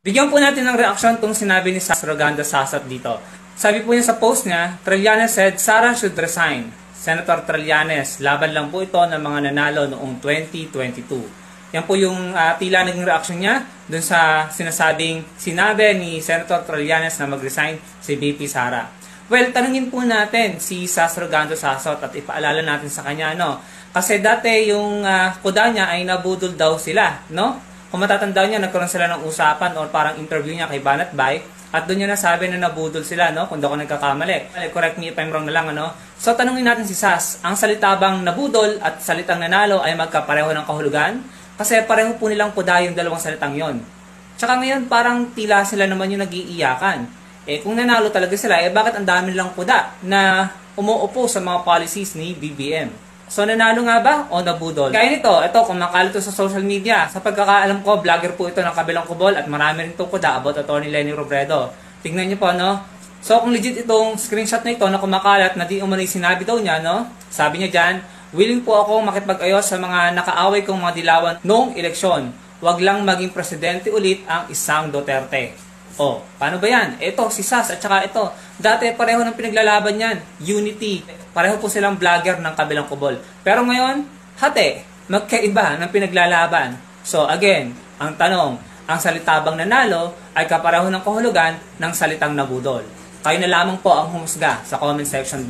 Bigyan po natin ng reaksyon itong sinabi ni Sas Rogando Sasat dito. Sabi po niya sa post niya, Trillanes said Sara should resign. Senator Trillanes, laban lang po ito ng mga nanalo noong 2022. Yan po yung tila naging reaksyon niya dun sa sinasabing sinabi ni Senator Trillanes na mag-resign si VP Sara. Well, tanungin po natin si Sas Rogando Sasat at ipaalala natin sa kanya, no? Kasi dati yung kuda niya ay nabudol daw sila, no? Kung matatandaan niya, nagkaroon sila ng usapan o parang interview niya kay Banat Bay at doon niya nasabi na nabudol sila, no? Kung daw ako nagkakamali. Correct me if I'm wrong na lang, ano? So, tanungin natin si Sas, ang salita bang nabudol at salitang nanalo ay magkapareho ng kahulugan? Kasi pareho po nilang kuda yung dalawang salitang yon. Tsaka ngayon, parang tila sila naman yung nag-iiyakan. Kung nanalo talaga sila, bakit ang dami nilang kuda na umuupo sa mga policies ni BBM? So, nanalo nga ba o nabudol? Kaya nito, ito, kumakalat ito sa social media. Sa pagkakaalam ko, vlogger po ito ng Kabilang Kubol at marami rin itong kuda about Atty. Leni Robredo. Tingnan niyo po, no? So, kung legit itong screenshot na ito na kumakalat na di umano'y sinabi daw niya, no? Sabi niya dyan, willing po ako makipag-ayos sa mga nakaaway kong mga dilawan noong eleksyon. Huwag lang maging presidente ulit ang isang Duterte. Oh, paano ba yan? Ito, si Sas at saka ito. Dati pareho ng pinaglalaban yan. Unity. Pareho po silang vlogger ng Kabilang Kubol. Pero ngayon, hati. Magkaiba ng pinaglalaban. So again, ang tanong, ang salita bang nanalo ay kapareho ng kahulugan ng salitang nabudol? Kayo na lamang po ang humusga sa comment section below.